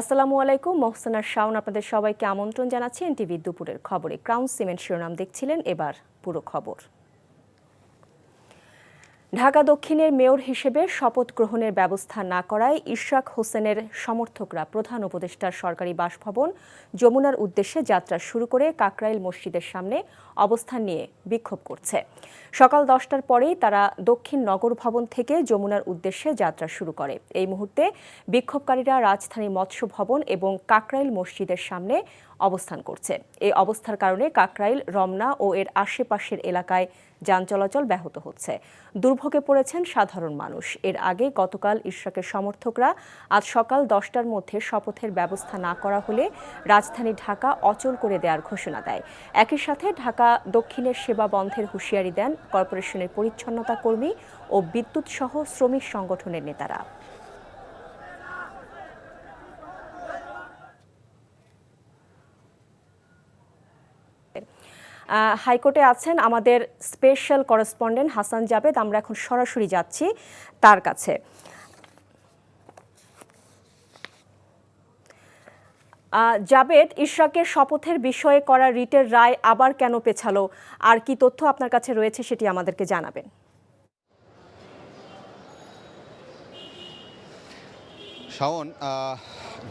আসসালামু আলাইকুম, মহসিনা শাওন আপনাদের সবাইকে আমন্ত্রণ জানাচ্ছি এনটিভি দুপুরের খবরে। ক্রাউন সিমেন্ট শিরোনাম দেখছিলেন, এবার পুরো খবর। ঢাকা দক্ষিণের মেয়র হিসেবে শপথ গ্রহণের ব্যবস্থা না করায় ইশরাক হোসেনের সমর্থকরা প্রধান উপদেষ্টার সরকারি বাসভবন যমুনার উদ্দেশ্যে যাত্রা শুরু করে কাকরাইল মসজিদের সামনে অবস্থান নিয়ে বিক্ষোভ করছে। সকাল 10টার পরেই তারা দক্ষিণ নগর ভবন থেকে যমুনার উদ্দেশ্যে যাত্রা শুরু করে। এই মুহূর্তে বিক্ষোভকারীরা রাজধানী মৎস্য ভবন এবং কাকরাইল মসজিদের সামনে অবস্থান করছে। এই অবস্থার কারণে কাকরাইল, রমনা ও এর আশেপাশের এলাকায় যান চলাচল ব্যাহত হচ্ছে। দুর্ভোগে পড়েছেন সাধারণ মানুষ। এর আগে গতকাল ইশরাকের সমর্থকরা আজ সকাল 10টার মধ্যে শপথের ব্যবস্থা না করা হলে রাজধানী ঢাকা অচল করে দেওয়ার ঘোষণা দেয়। একই সাথে ঢাকা দক্ষিণের সেবা বন্ধের হুঁশিয়ারি দেন কর্পোরেশনের পরিচ্ছন্নতা কর্মী ও বিদ্যুৎ সহ শ্রমিক সংগঠনের নেতারা। হাইকোর্টে আছেন আমাদের স্পেশাল করেসপন্ডেন্ট হাসান জাবেদ। আমরা এখন সরাসরি যাচ্ছি তার কাছে। জাবেদ, ইশরাকের শপথের বিষয়ে করা রিটের রায় আবার কেন পেছালো, আর কি তথ্য আপনার কাছে রয়েছে সেটি আমাদেরকে জানাবেন। শাওন,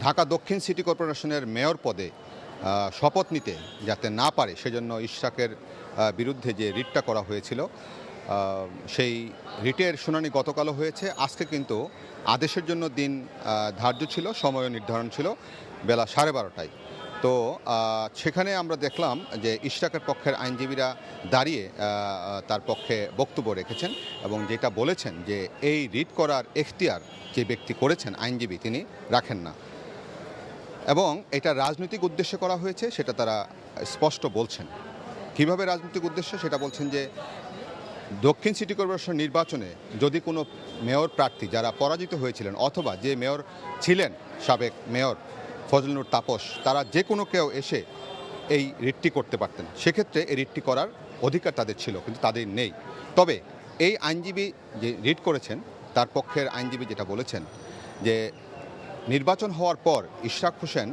ঢাকা দক্ষিণ সিটি কর্পোরেশনের মেয়র পদে শপথ নিতে যাতে না পারে সেজন্য ইশরাকের বিরুদ্ধে যে রিটটা করা হয়েছিল, সেই রিটের শুনানি গতকালও হয়েছে। আজকে কিন্তু আদেশের জন্য দিন ধার্য ছিল, সময় নির্ধারণ ছিল বেলা 12:30টায়। তো সেখানে আমরা দেখলাম যে ইশরাকের পক্ষের আইনজীবীরা দাঁড়িয়ে তার পক্ষে বক্তব্য রেখেছেন এবং যেটা বলেছেন যে এই রিট করার এখতিয়ার যে ব্যক্তি করেছেন, আইনজীবী, তিনি রাখেন না এবং এটা রাজনৈতিক উদ্দেশ্যে করা হয়েছে সেটা তারা স্পষ্ট বলছেন। কিভাবে রাজনৈতিক উদ্দেশ্য সেটা বলছেন যে দক্ষিণ সিটি কর্পোরেশন নির্বাচনে যদি কোনো মেয়র প্রার্থী যারা পরাজিত হয়েছিলেন অথবা যে মেয়র ছিলেন সাবেক মেয়র ফজলুর তাপস, তারা যে কোনো কেউ এসে এই রিটটি করতে পারতেন। সেক্ষেত্রে এই রিটটি করার অধিকার তাদের ছিল, কিন্তু তাদের নেই। তবে এই আইনজীবী যে রিট করেছেন তার পক্ষের আইনজীবী যেটা বলেছেন যে নির্বাচন হওয়ার পর ইশরাক হোসেন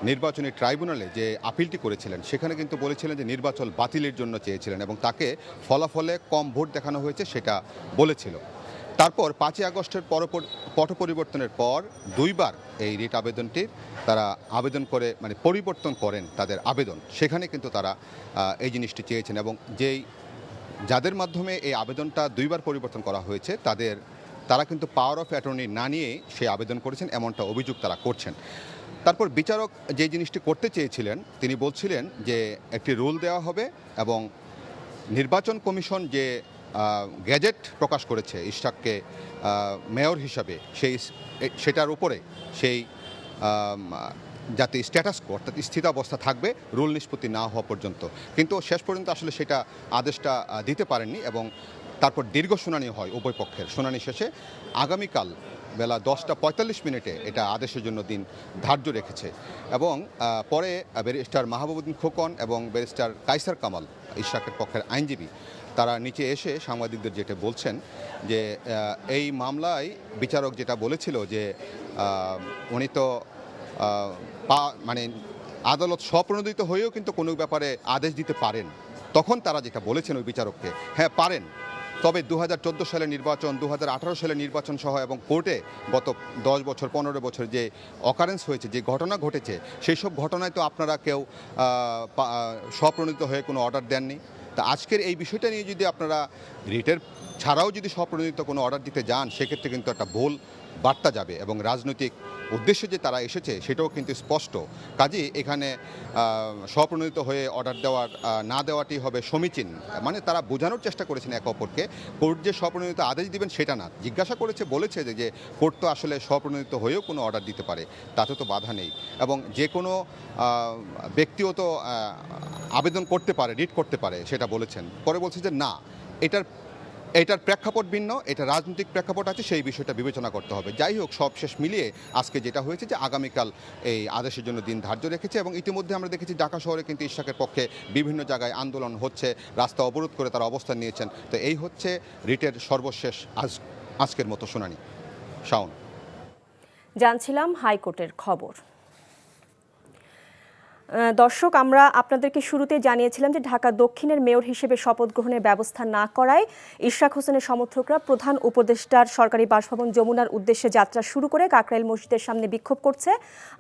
নির্বাচনী ট্রাইব্যুনালে যে আপিলটি করেছিলেন সেখানে কিন্তু বলেছিলেন যে নির্বাচন বাতিলের জন্য চেয়েছিলেন এবং তাকে ফলাফলে কম ভোট দেখানো হয়েছে সেটা বলেছিল। তারপর 5ই আগস্টের পট পরিবর্তনের পর দুইবার এই রিট আবেদনটির তারা আবেদন করে পরিবর্তন করেন তাদের আবেদন। সেখানে কিন্তু তারা এই জিনিসটি চেয়েছেন এবং যাদের মাধ্যমে এই আবেদনটা দুইবার পরিবর্তন করা হয়েছে তারা কিন্তু পাওয়ার অফ অ্যাটর্নি না নিয়ে সেই আবেদন করেছেন, এমনটা অভিযোগ তারা করছেন। তারপর বিচারক যে জিনিসটি করতে চেয়েছিলেন তিনি বলছিলেন যে একটি রুল দেওয়া হবে এবং নির্বাচন কমিশন যে গ্যাজেট প্রকাশ করেছে ইশরাককে মেয়র হিসাবে সেটার উপরে সেই যাতে স্ট্যাটাস কো অর্থাৎ স্থিতাবস্থা থাকবে রুল নিষ্পত্তি না হওয়া পর্যন্ত। কিন্তু শেষ পর্যন্ত আসলে সেটা আদেশটা দিতে পারেননি এবং তারপর দীর্ঘ শুনানি হয় উভয় পক্ষের। শুনানি শেষে আগামীকাল বেলা 10:45 এটা আদেশের জন্য দিন ধার্য রেখেছে এবং পরে ব্যারিস্টার মাহবুবুদ্দিন খোকন এবং ব্যারিস্টার কায়সার কামাল, ইশরাকের পক্ষের আইনজীবী, তারা নিচে এসে সাংবাদিকদের যেটা বলছেন যে এই মামলায় বিচারক যেটা বলেছিল যে উনি তো আদালত স্বপ্রণোদিত হয়েও কিন্তু কোনো ব্যাপারে আদেশ দিতে পারেন। তখন তারা যেটা বলেছেন ওই বিচারককে, হ্যাঁ পারেন, তবে 2014 সালের নির্বাচন, 2018 সালের নির্বাচন সহ এবং কোর্টে গত 10 বছর 15 বছর যে অকারেন্স হয়েছে, যে ঘটনা ঘটেছে, সেই সব ঘটনায় তো আপনারা কেউ স্বপ্রণোদিত হয়ে কোনো অর্ডার দেননি। তা আজকের এই বিষয়টা নিয়ে যদি আপনারা রিটের ছাড়াও যদি স্বপ্রণোদিত কোনো অর্ডার দিতে যান সেক্ষেত্রে কিন্তু একটা ভুল বার্তা যাবে এবং রাজনৈতিক উদ্দেশ্যে যে তারা এসেছে সেটাও কিন্তু স্পষ্ট। কাজেই এখানে স্বপ্রণোদিত হয়ে অর্ডার দেওয়ার না দেওয়াটি হবে সমীচীন। তারা বোঝানোর চেষ্টা করেছেন একে অপরকে, কোর্ট যে স্বপ্রণোদিত আদেশ দিবেন সেটা না। জিজ্ঞাসা বলেছে যে কোর্ট তো আসলে স্বপ্রণোদিত হয়েও কোনো অর্ডার দিতে পারে, তাতে তো বাধা নেই এবং যে কোনো ব্যক্তিও তো আবেদন করতে পারে, রিট করতে পারে, সেটা বলেছেন। পরে বলছে যে না, এটার প্রেক্ষাপট ভিন্ন, এটা রাজনৈতিক প্রেক্ষাপট আছে, সেই বিষয়টা বিবেচনা করতে হবে। যাই হোক, সব শেষ মিলিয়ে আজকে যেটা হয়েছে যে আগামীকাল এই আদেশের জন্য দিন ধার্য রেখেছে এবং ইতিমধ্যে আমরা দেখেছি ঢাকা শহরে কিন্তু ইশরাকের পক্ষে বিভিন্ন জায়গায় আন্দোলন হচ্ছে, রাস্তা অবরোধ করে তারা অবস্থান নিয়েছেন। তো এই হচ্ছে রিটের সর্বশেষ আজকের মতো শুনানি। শাওন। জানছিলাম হাইকোর্টের খবর। দর্শক, আমরা আপনাদেরকে শুরুতে জানিয়েছিলাম যে ঢাকা দক্ষিণের মেয়র হিসেবে শপথ গ্রহণের ব্যবস্থা না করায় ইশরাক হোসেনের সমর্থকরা প্রধান উপদেষ্টার সরকারি বাসভবন যমুনার উদ্দেশ্যে যাত্রা শুরু করে কাকরাইল মসজিদের সামনে বিক্ষোভ করছে।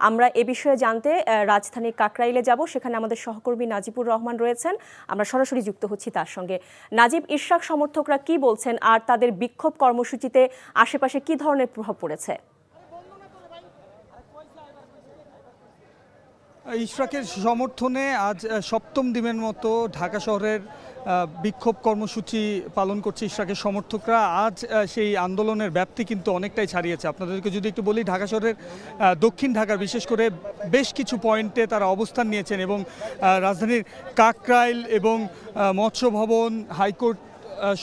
আমরা এ বিষয়ে জানতে রাজধানীর কাকরাইলে যাব, সেখানে আমাদের সহকর্মী নাজিবুর রহমান রয়েছেন। আমরা সরাসরি যুক্ত হচ্ছি তার সঙ্গে। নাজিব, ইশরাক সমর্থকরা কি বলছেন আর তাদের বিক্ষোভ কর্মসূচিতে আশেপাশে কি ধরনের প্রভাব পড়েছে? ইশরাকের সমর্থনে আজ সপ্তম দিনের মতো ঢাকা শহরের বিক্ষোভ কর্মসূচি পালন করছে ইশরাকের সমর্থকরা। আজ সেই আন্দোলনের ব্যাপ্তি কিন্তু অনেকটাই ছাড়িয়েছে। আপনাদেরকে যদি একটু বলি, ঢাকা শহরের দক্ষিণ ঢাকার বিশেষ করে বেশ কিছু পয়েন্টে তারা অবস্থান নিয়েছেন এবং রাজধানীর কাকরাইল এবং মৎস্য ভবন, হাইকোর্ট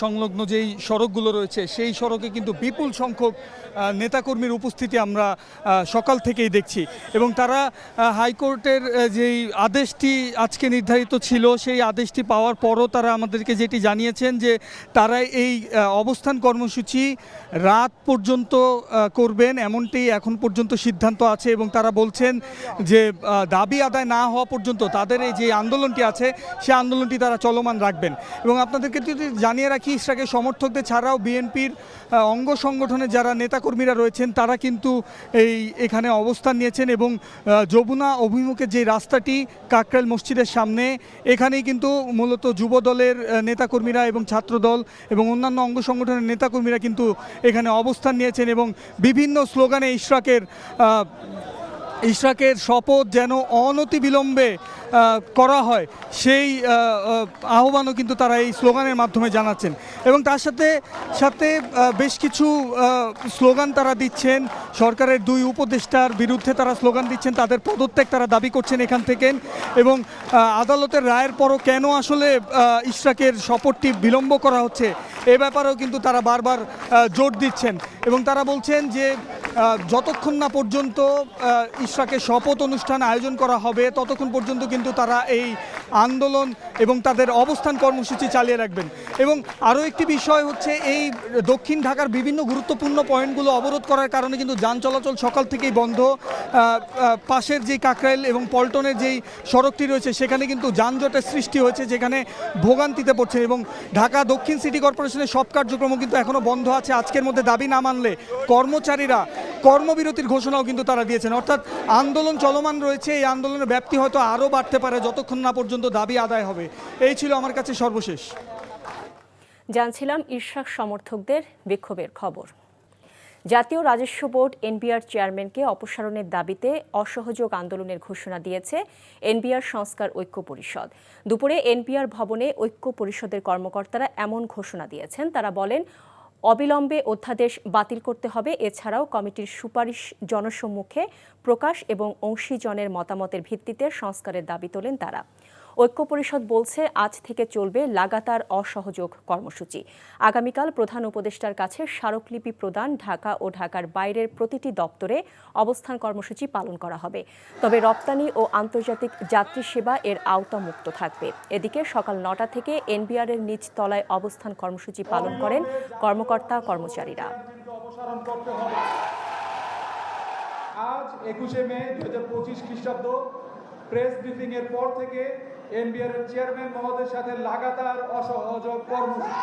সংলগ্ন যেই সড়কগুলো রয়েছে সেই সড়কে কিন্তু বিপুল সংখ্যক নেতাকর্মীর উপস্থিতি আমরা সকাল থেকেই দেখছি এবং তারা হাইকোর্টের যেই আদেশটি আজকে নির্ধারিত ছিল সেই আদেশটি পাওয়ার পরও তারা আমাদেরকে যেটি জানিয়েছেন যে তারা এই অবস্থান কর্মসূচি রাত পর্যন্ত করবেন, এমনটি এখন পর্যন্ত সিদ্ধান্ত আছে এবং তারা বলছেন যে দাবি আদায় না হওয়া পর্যন্ত তাদের এই যে আন্দোলনটি আছে সেই আন্দোলনটি তারা চলমান রাখবেন। এবং আপনাদেরকে যদি জানিয়ে রাখি, ইশরাকের সমর্থকদের ছাড়াও বিএনপির অঙ্গ সংগঠনের যারা নেতাকর্মীরা রয়েছেন তারা কিন্তু এখানে অবস্থান নিয়েছেন এবং যমুনা অভিমুখে যে রাস্তাটি কাকরাইল মসজিদের সামনে, এখানেই কিন্তু মূলত যুব দলের নেতাকর্মীরা এবং ছাত্রদল এবং অন্যান্য অঙ্গ সংগঠনের নেতাকর্মীরা কিন্তু এখানে অবস্থান নিয়েছেন এবং বিভিন্ন স্লোগানে ইশরাকের শপথ যেন অনতিবিলম্বে করা হয় সেই আহ্বানও কিন্তু তারা এই স্লোগানের মাধ্যমে জানাচ্ছেন এবং তার সাথে সাথে বেশ কিছু স্লোগান তারা দিচ্ছেন। সরকারের দুই উপদেষ্টার বিরুদ্ধে তারা স্লোগান দিচ্ছেন, তাদের পদত্যাগ তারা দাবি করছেন এখান থেকে এবং আদালতের রায়ের পরও কেন আসলে ইশরাকের শপথটি বিলম্ব করা হচ্ছে এ ব্যাপারেও কিন্তু তারা বারবার জোর দিচ্ছেন এবং তারা বলছেন যে যতক্ষণ না পর্যন্ত ইশরাকের শপথ অনুষ্ঠান আয়োজন করা হবে ততক্ষণ পর্যন্ত কিন্তু তারা এই আন্দোলন এবং তাদের অবস্থান কর্মসূচি চালিয়ে রাখবেন। এবং আরও একটি বিষয় হচ্ছে, এই দক্ষিণ ঢাকার বিভিন্ন গুরুত্বপূর্ণ পয়েন্টগুলো অবরোধ করার কারণে কিন্তু যান চলাচল সকাল থেকেই বন্ধ। পাশের যেই কাকরাইল এবং পল্টনের যেই সড়কটি রয়েছে সেখানে কিন্তু যানজটের সৃষ্টি হয়েছে, যেখানে ভোগান্তিতে পড়ছে এবং ঢাকা দক্ষিণ সিটি কর্পোরেশনের সব কার্যক্রম কিন্তু এখনও বন্ধ আছে। আজকের মধ্যে দাবি না মানলে কর্মচারীরা কর্মবিরতির ঘোষণাও কিন্তু তারা দিয়েছেন। অর্থাৎ আন্দোলন চলমান রয়েছে, এই আন্দোলনের ব্যাপ্তি হয়তো আরও বাড়তে পারে যতক্ষণ না পর্যন্ত দাবি আদায় হবে। এই ছিল আমার কাছে সর্বশেষ। জানছিলাম ইশরাক সমর্থকদের বিক্ষোভের খবর। জাতীয় রাজস্ব বোর্ড এনবিআর চেয়ারম্যানকে অপসারণের দাবিতে অসহযোগ আন্দোলনের ঘোষণা দিয়েছে এনবিআর সংস্কার ঐক্য পরিষদ। দুপুরে এনবিআর ভবনে ঐক্য পরিষদের কর্মকর্তারা এমন ঘোষণা দিয়েছেন। তারা বলেন, অবিলম্বে অধ্যাদেশ বাতিল করতে হবে। এছাড়াও কমিটির সুপারিশ জনসম্মুখে প্রকাশ এবং অংশীজনের মতামতের ভিত্তিতে সংস্কারের দাবি তোলেন তারা। ঐক্য পরিষদ বলছে, আজ থেকে চলবে লাগাতার অসহযোগ কর্মসূচি। আগামীকাল প্রধান উপদেষ্টার কাছে স্মারকলিপি প্রদান, ঢাকা ও ঢাকার বাইরের প্রতিটি দপ্তরে অবস্থান কর্মসূচি পালন করা হবে। তবে রপ্তানি ও আন্তর্জাতিক যাত্রী সেবা এর আওতামুক্ত থাকবে। এদিকে সকাল ৯টা থেকে এনবিআরের নিচ তলায় অবস্থান কর্মসূচি পালন করেন কর্মকর্তা কর্মচারীরা। আজ ২১শে মে ২০২৫ খ্রিস্টাব্দ প্রেস ব্রিফিং এর পর থেকে এনবিআর এর চেয়ারম্যান মহোদয়ের সাথে লাগাতার অসহযোগ কর্মসূচি।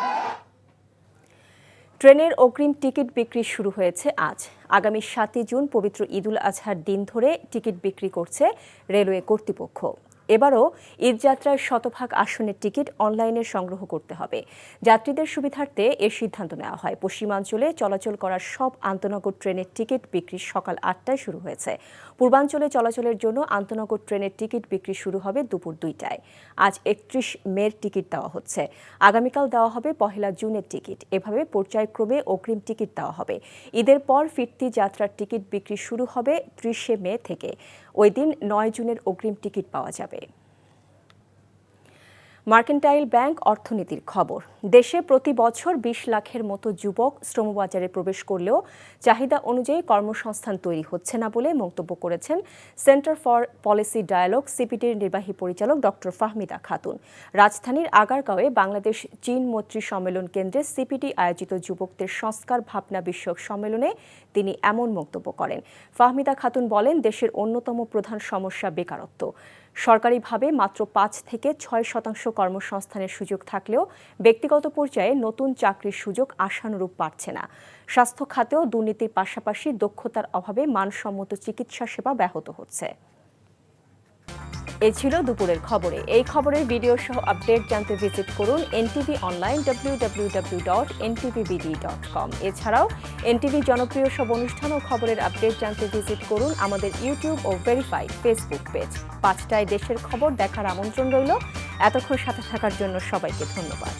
ট্রেনের অগ্রিম টিকিট বিক্রি শুরু হয়েছে আজ। আগামী ৭ই জুন পবিত্র ঈদুল আজহার দিন ধরে টিকিট বিক্রি করছে রেলওয়ে কর্তৃপক্ষ। এবারও ঈদযাত্রার শতভাগ আসনের টিকিট অনলাইনে সংগ্রহ করতে হবে। যাত্রীদের সুবিধার্থে এর সিদ্ধান্ত নেওয়া হয়। পশ্চিমাঞ্চলে চলাচল করার সব আন্তনগর ট্রেনের টিকিট বিক্রি সকাল ৮টায় শুরু হয়েছে। পূর্বাঞ্চলে চলাচলের জন্য আন্তনগর ট্রেনের টিকিট বিক্রি শুরু হবে দুপুর ২টায়। আজ ৩১ মের টিকিট দেওয়া হচ্ছে। আগামীকাল দেওয়া হবে ১ জুনের টিকিট। এভাবে পর্যায়ক্রমে অগ্রিম টিকিট দেওয়া হবে। ঈদের পর ফিরতি যাত্রার টিকিট বিক্রি শুরু হবে ৩০শে মে থেকে। ওই দিন ৯ জুনের অগ্রিম টিকিট পাওয়া যাবে। মার্কেন্টাইল ব্যাংক অর্থনীতির খবর। দেশে প্রতি বছর ২০ লাখের মতো যুবক শ্রমবাজারে প্রবেশ করলেও চাহিদা অনুযায়ী কর্মসংস্থান তৈরি হচ্ছে না বলে মন্তব্য করেছেন সেন্টার ফর পলিসি ডায়ালগ সিপিডির নির্বাহী পরিচালক ডক্টর ফাহমিদা খাতুন। রাজধানীর আগারগাঁওয়ে বাংলাদেশ চীন মৈত্রী সম্মেলন কেন্দ্রে সিপিডি আয়োজিত যুবকদের সংস্কার ভাবনা বিষয়ক সম্মেলনে তিনি এমন মন্তব্য করেন। ফাহমিদা খাতুন বলেন, দেশের অন্যতম প্রধান সমস্যা বেকারত্ব। সরকারিভাবে মাত্র ৫ থেকে ৬% কর্মসংস্থানের সুযোগ থাকলেও ব্যক্তিগত পর্যায়ে নতুন চাকরির সুযোগ আশানুরূপ পাচ্ছে না। স্বাস্থ্য খাতেও দুর্নীতির পাশাপাশি দক্ষতার অভাবে মানসম্মত চিকিৎসা সেবা ব্যাহত হচ্ছে। এই ছিল দুপুরের খবরে। এই খবরের ভিডিও সহ আপডেট জানতে ভিজিট করুন এনটিভি অনলাইন www.ntvbd.com। এছাড়াও এনটিভি জনপ্রিয় সব অনুষ্ঠান ও খবরের আপডেট জানতে ভিজিট করুন আমাদের ইউটিউব ও ভেরিফাইড ফেসবুক পেজ। ৫টায় দেশের খবর দেখার আমন্ত্রণ রইল। এতক্ষণ সাথে থাকার জন্য সবাইকে ধন্যবাদ।